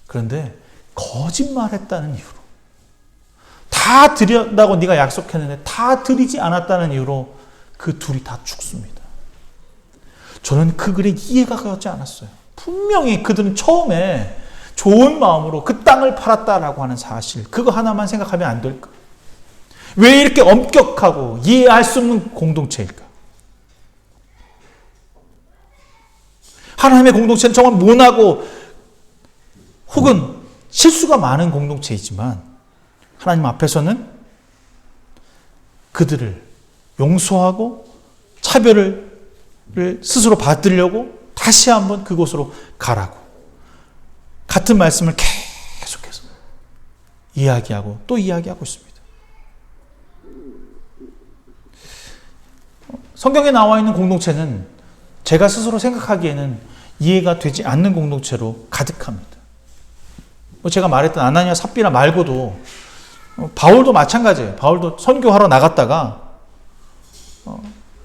그런데 거짓말했다는 이유로 다 드린다고 네가 약속했는데 다 드리지 않았다는 이유로 그 둘이 다 죽습니다. 저는 그 글에 이해가 가지 않았어요. 분명히 그들은 처음에 좋은 마음으로 그 땅을 팔았다라고 하는 사실, 그거 하나만 생각하면 안 될까? 왜 이렇게 엄격하고 이해할 수 없는 공동체일까? 하나님의 공동체는 정말 모나고 혹은 실수가 많은 공동체이지만 하나님 앞에서는 그들을 용서하고 차별을 스스로 받으려고 다시 한번 그곳으로 가라고 같은 말씀을 계속해서 이야기하고 또 이야기하고 있습니다. 성경에 나와 있는 공동체는 제가 스스로 생각하기에는 이해가 되지 않는 공동체로 가득합니다. 제가 말했던 아나니아 삽비라 말고도 바울도 마찬가지예요. 바울도 선교하러 나갔다가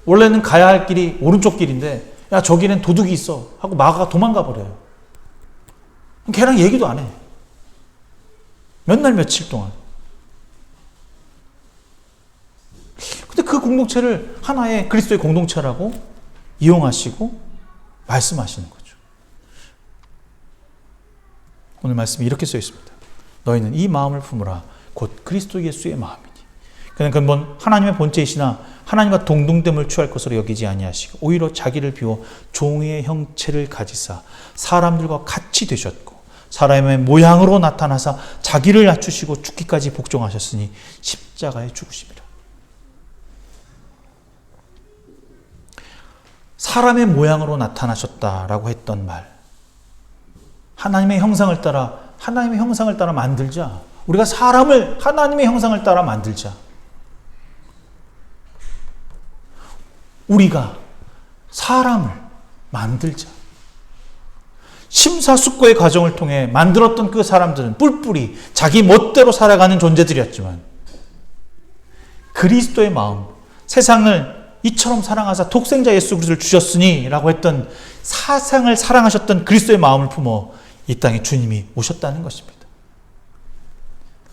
원래는 가야 할 길이 오른쪽 길인데 야 저기는 도둑이 있어 하고 마가가 도망가 버려요. 걔랑 얘기도 안 해. 몇 날 며칠 동안. 근데 그 공동체를 하나의 그리스도의 공동체라고 이용하시고 말씀하시는 거죠. 오늘 말씀이 이렇게 써 있습니다. 너희는 이 마음을 품으라. 곧 그리스도 예수의 마음이니. 그는 근본 하나님의 본체이시나 하나님과 동등됨을 취할 것으로 여기지 아니하시고 오히려 자기를 비워 종의 형체를 가지사 사람들과 같이 되셨고 사람의 모양으로 나타나사 자기를 낮추시고 죽기까지 복종하셨으니 십자가에 죽으심이라. 사람의 모양으로 나타나셨다라고 했던 말, 하나님의 형상을 따라 하나님의 형상을 따라 만들자. 우리가 사람을 하나님의 형상을 따라 만들자. 우리가 사람을 만들자. 심사숙고의 과정을 통해 만들었던 그 사람들은 뿔뿔이 자기 멋대로 살아가는 존재들이었지만 그리스도의 마음, 세상을 이처럼 사랑하사 독생자 예수 그리스도를 주셨으니 라고 했던 사상을 사랑하셨던 그리스도의 마음을 품어 이 땅에 주님이 오셨다는 것입니다.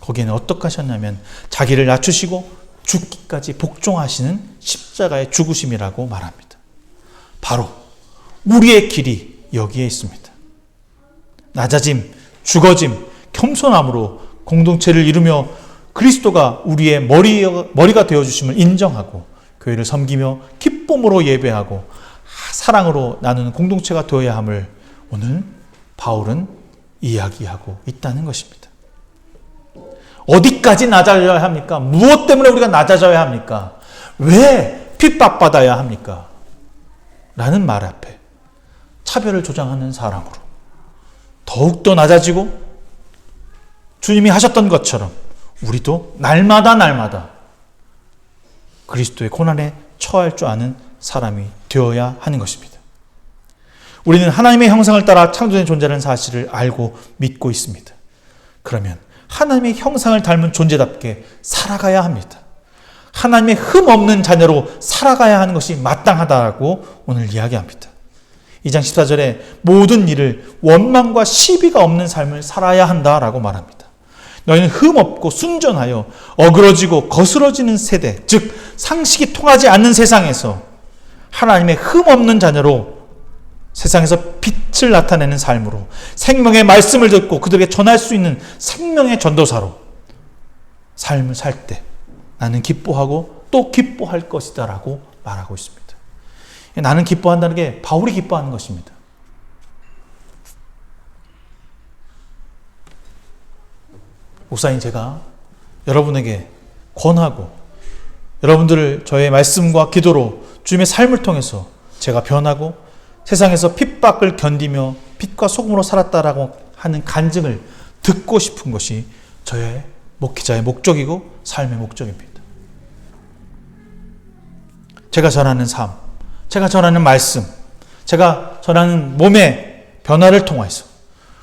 거기에는 어떻게 하셨냐면 자기를 낮추시고 죽기까지 복종하시는 십자가의 죽으심이라고 말합니다. 바로 우리의 길이 여기에 있습니다. 낮아짐, 죽어짐, 겸손함으로 공동체를 이루며 그리스도가 우리의 머리가 되어주심을 인정하고 교회를 섬기며 기쁨으로 예배하고 사랑으로 나누는 공동체가 되어야 함을 오늘 바울은 이야기하고 있다는 것입니다. 어디까지 낮아져야 합니까? 무엇 때문에 우리가 낮아져야 합니까? 왜 핍박받아야 합니까? 라는 말 앞에 차별을 조장하는 사람으로 더욱더 낮아지고 주님이 하셨던 것처럼 우리도 날마다 그리스도의 고난에 처할 줄 아는 사람이 되어야 하는 것입니다. 우리는 하나님의 형상을 따라 창조된 존재라는 사실을 알고 믿고 있습니다. 그러면 하나님의 형상을 닮은 존재답게 살아가야 합니다. 하나님의 흠 없는 자녀로 살아가야 하는 것이 마땅하다고 오늘 이야기합니다. 2장 14절에 모든 일을 원망과 시비가 없는 삶을 살아야 한다라고 말합니다. 너희는 흠 없고 순전하여 어그러지고 거스러지는 세대, 즉 상식이 통하지 않는 세상에서 하나님의 흠 없는 자녀로 세상에서 빛을 나타내는 삶으로 생명의 말씀을 듣고 그들에게 전할 수 있는 생명의 전도사로 삶을 살 때 나는 기뻐하고 또 기뻐할 것이다 라고 말하고 있습니다. 나는 기뻐한다는 게 바울이 기뻐하는 것입니다. 목사님, 제가 여러분에게 권하고 여러분들을 저의 말씀과 기도로 주님의 삶을 통해서 제가 변하고 세상에서 핍박을 견디며 빛과 소금으로 살았다라고 하는 간증을 듣고 싶은 것이 저의 목회자의 목적이고 삶의 목적입니다. 제가 전하는 삶, 제가 전하는 말씀, 제가 전하는 몸의 변화를 통해서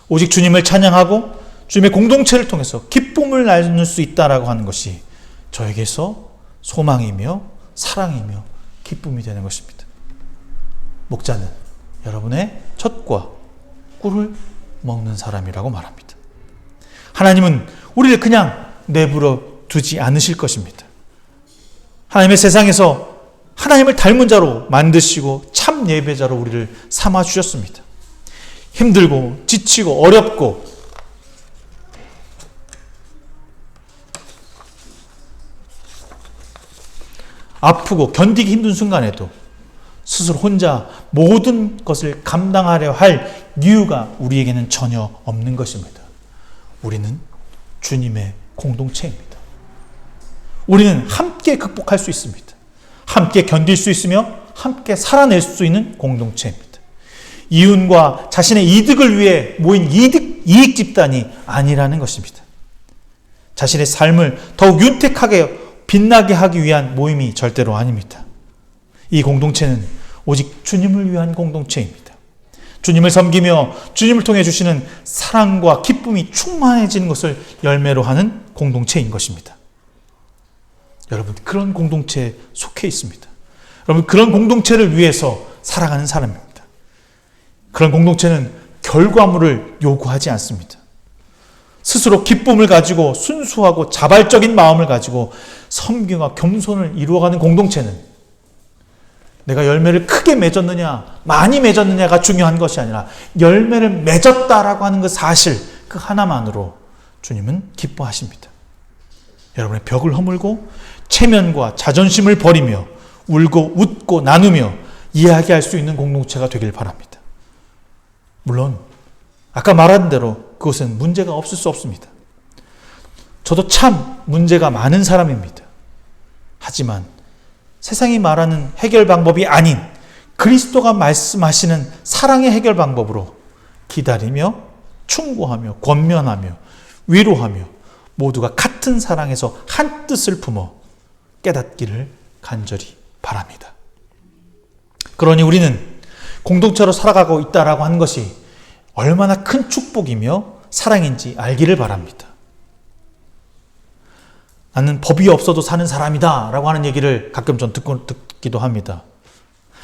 오직 주님을 찬양하고 주님의 공동체를 통해서 기쁨을 나눌 수 있다라고 하는 것이 저에게서 소망이며 사랑이며 기쁨이 되는 것입니다. 목자는 여러분의 젖과 꿀을 먹는 사람이라고 말합니다. 하나님은 우리를 그냥 내버려 두지 않으실 것입니다. 하나님의 세상에서 하나님을 닮은 자로 만드시고 참 예배자로 우리를 삼아 주셨습니다. 힘들고 지치고 어렵고 아프고 견디기 힘든 순간에도 스스로 혼자 모든 것을 감당하려 할 이유가 우리에게는 전혀 없는 것입니다. 우리는 주님의 공동체입니다. 우리는 함께 극복할 수 있습니다. 함께 견딜 수 있으며 함께 살아낼 수 있는 공동체입니다. 이윤과 자신의 이득을 위해 모인 이익 집단이 아니라는 것입니다. 자신의 삶을 더욱 윤택하게 빛나게 하기 위한 모임이 절대로 아닙니다. 이 공동체는 오직 주님을 위한 공동체입니다. 주님을 섬기며 주님을 통해 주시는 사랑과 기쁨이 충만해지는 것을 열매로 하는 공동체인 것입니다. 여러분, 그런 공동체에 속해 있습니다. 여러분, 그런 공동체를 위해서 살아가는 사람입니다. 그런 공동체는 결과물을 요구하지 않습니다. 스스로 기쁨을 가지고 순수하고 자발적인 마음을 가지고 섬김과 겸손을 이루어가는 공동체는 내가 열매를 크게 맺었느냐 많이 맺었느냐가 중요한 것이 아니라 열매를 맺었다라고 하는 그 사실, 그 하나만으로 주님은 기뻐하십니다. 여러분의 벽을 허물고 체면과 자존심을 버리며 울고 웃고 나누며 이야기할 수 있는 공동체가 되길 바랍니다. 물론 아까 말한 대로 그것은 문제가 없을 수 없습니다. 저도 참 문제가 많은 사람입니다. 하지만 세상이 말하는 해결 방법이 아닌 그리스도가 말씀하시는 사랑의 해결 방법으로 기다리며 충고하며 권면하며 위로하며 모두가 같은 사랑에서 한 뜻을 품어 깨닫기를 간절히 바랍니다. 그러니 우리는 공동체로 살아가고 있다라고 하는 것이 얼마나 큰 축복이며 사랑인지 알기를 바랍니다. 나는 법이 없어도 사는 사람이다 라고 하는 얘기를 가끔 전 듣기도 합니다.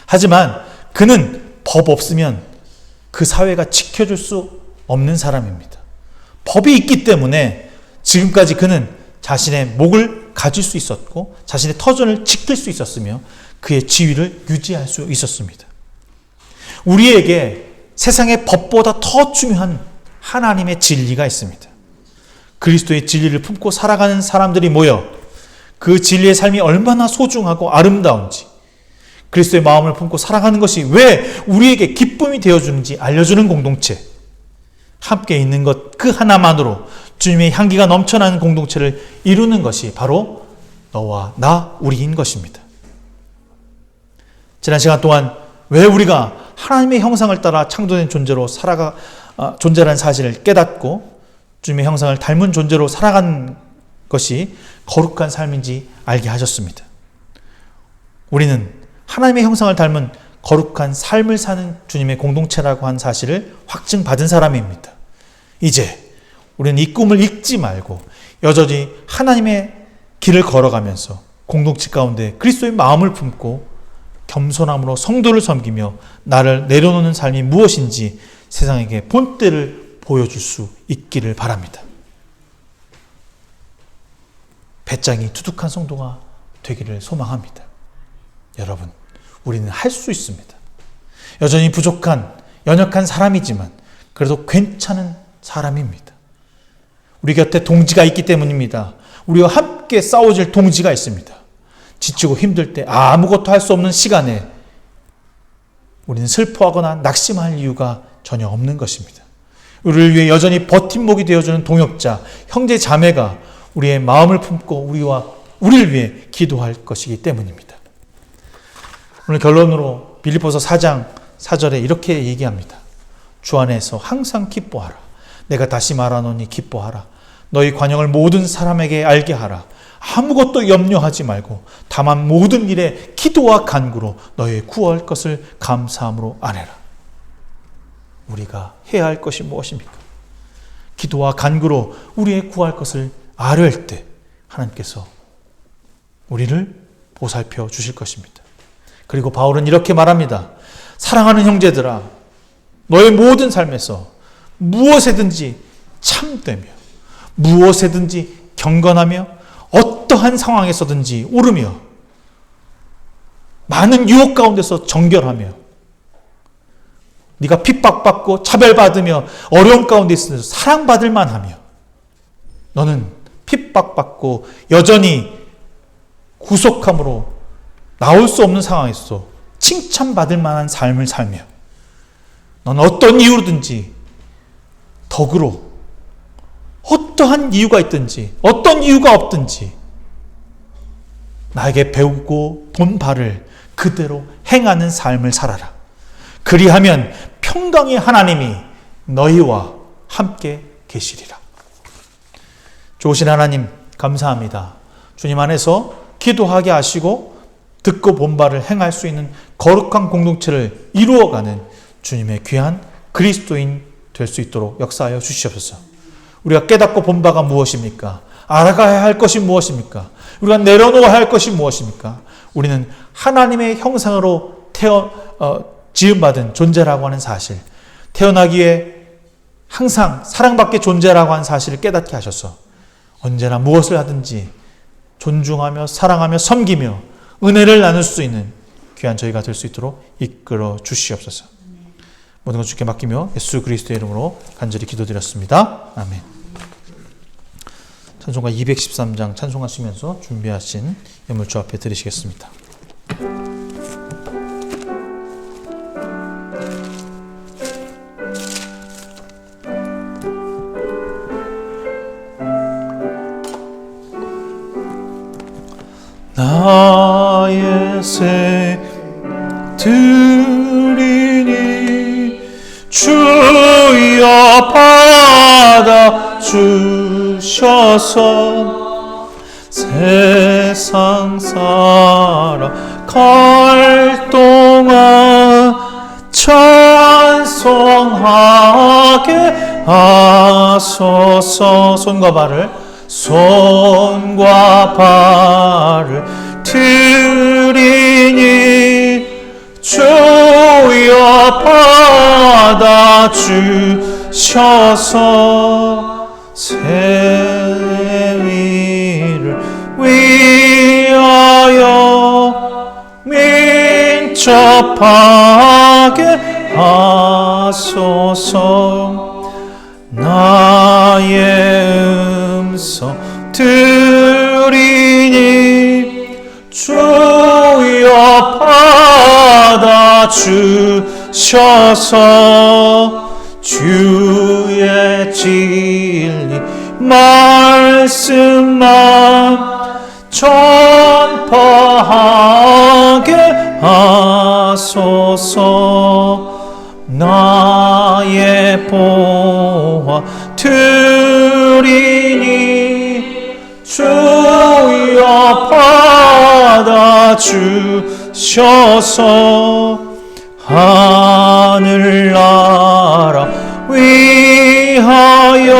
하지만 그는 법 없으면 그 사회가 지켜줄 수 없는 사람입니다. 법이 있기 때문에 지금까지 그는 자신의 목을 가질 수 있었고 자신의 터전을 지킬 수 있었으며 그의 지위를 유지할 수 있었습니다. 우리에게 세상의 법보다 더 중요한 하나님의 진리가 있습니다. 그리스도의 진리를 품고 살아가는 사람들이 모여 그 진리의 삶이 얼마나 소중하고 아름다운지, 그리스도의 마음을 품고 살아가는 것이 왜 우리에게 기쁨이 되어주는지 알려주는 공동체, 함께 있는 것 그 하나만으로 주님의 향기가 넘쳐나는 공동체를 이루는 것이 바로 너와 나, 우리인 것입니다. 지난 시간 동안 왜 우리가 하나님의 형상을 따라 창조된 존재로 존재라는 사실을 깨닫고 주님의 형상을 닮은 존재로 살아간 것이 거룩한 삶인지 알게 하셨습니다. 우리는 하나님의 형상을 닮은 거룩한 삶을 사는 주님의 공동체라고 한 사실을 확증받은 사람입니다. 이제 우리는 이 꿈을 잊지 말고 여전히 하나님의 길을 걸어가면서 공동체 가운데 그리스도의 마음을 품고 겸손함으로 성도를 섬기며 나를 내려놓는 삶이 무엇인지 세상에게 본때를 보여줄 수 있기를 바랍니다. 배짱이 두둑한 성도가 되기를 소망합니다. 여러분, 우리는 할 수 있습니다. 여전히 부족한, 연약한 사람이지만 그래도 괜찮은 사람입니다. 우리 곁에 동지가 있기 때문입니다. 우리와 함께 싸워질 동지가 있습니다. 지치고 힘들 때 아무것도 할 수 없는 시간에 우리는 슬퍼하거나 낙심할 이유가 전혀 없는 것입니다. 우리를 위해 여전히 버팀목이 되어주는 동역자, 형제 자매가 우리의 마음을 품고 우리를 위해 기도할 것이기 때문입니다. 오늘 결론으로 빌립보서 4장 4절에 이렇게 얘기합니다. 주 안에서 항상 기뻐하라. 내가 다시 말하노니 기뻐하라. 너희 관용을 모든 사람에게 알게 하라. 아무것도 염려하지 말고 다만 모든 일에 기도와 간구로 너희 구할 것을 감사함으로 아뢰라. 우리가 해야 할 것이 무엇입니까? 기도와 간구로 우리의 구할 것을 아뢰을 때 하나님께서 우리를 보살펴 주실 것입니다. 그리고 바울은 이렇게 말합니다. 사랑하는 형제들아, 너의 모든 삶에서 무엇에든지 참되며 무엇에든지 경건하며 어떠한 상황에서든지 오르며 많은 유혹 가운데서 정결하며 네가 핍박받고 차별받으며 어려움 가운데 있으면서 사랑받을 만하며 너는 핍박받고 여전히 구속함으로 나올 수 없는 상황에서 칭찬받을 만한 삶을 살며 너는 어떤 이유로든지 덕으로 어떠한 이유가 있든지 어떤 이유가 없든지 나에게 배우고 본 바를 그대로 행하는 삶을 살아라. 그리하면 평강의 하나님이 너희와 함께 계시리라. 좋으신 하나님 감사합니다. 주님 안에서 기도하게 하시고 듣고 본 바를 행할 수 있는 거룩한 공동체를 이루어가는 주님의 귀한 그리스도인 될 수 있도록 역사하여 주시옵소서. 우리가 깨닫고 본 바가 무엇입니까? 알아가야 할 것이 무엇입니까? 우리가 내려놓아야 할 것이 무엇입니까? 우리는 하나님의 형상으로 지음받은 존재라고 하는 사실, 태어나기에 항상 사랑받게 존재라고 하는 사실을 깨닫게 하셔서 언제나 무엇을 하든지 존중하며 사랑하며 섬기며 은혜를 나눌 수 있는 귀한 저희가 될 수 있도록 이끌어 주시옵소서. 모든 것 주께 맡기며 예수 그리스도의 이름으로 간절히 기도드렸습니다. 아멘. 찬송가 213장 찬송하시면서 준비하신 예물 주 앞에 드리시겠습니다. 나의 새 드리니 주여 받아 주셔서 세상 살아갈 동안 찬송하게 하소서. 손과 발을 드리니 주여 받아 주셔서 새 위를 위하여 민첩하게 하소서. 나의 음성 들으니 주여 받아 주셔서 주의 진리 말씀만 전파하게 하소서. 나의 보화 드리니 주여 받아 주셔서 하늘나라 위하여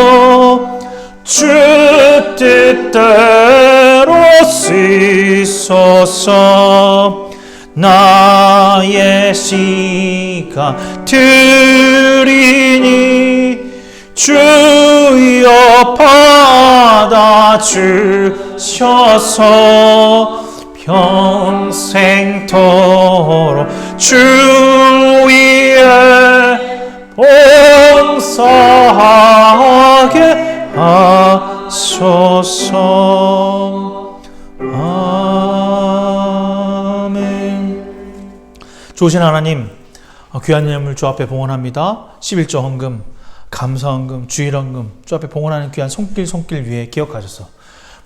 주 뜻대로 쓰소서. 나의 시가 드리니 주여 받아 주셔서 평생토록 주 위에 봉사하게 하소서. 아멘. 좋으신 하나님, 귀한 예물 주 앞에 봉헌합니다. 11조 헌금, 감사헌금, 주일헌금 주 앞에 봉헌하는 귀한 손길 위에 기억하셔서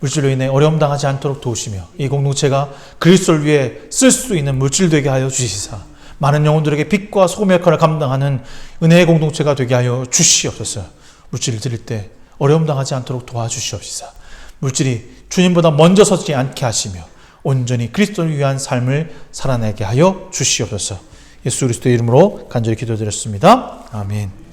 물질로 인해 어려움 당하지 않도록 도우시며 이 공동체가 그리스도를 위해 쓸 수 있는 물질 되게 하여 주시사 많은 영혼들에게 빛과 소금의 역할을 감당하는 은혜의 공동체가 되게 하여 주시옵소서. 물질을 드릴 때 어려움 당하지 않도록 도와주시옵시사. 물질이 주님보다 먼저 서지 않게 하시며 온전히 그리스도를 위한 삶을 살아내게 하여 주시옵소서. 예수 그리스도의 이름으로 간절히 기도드렸습니다. 아멘.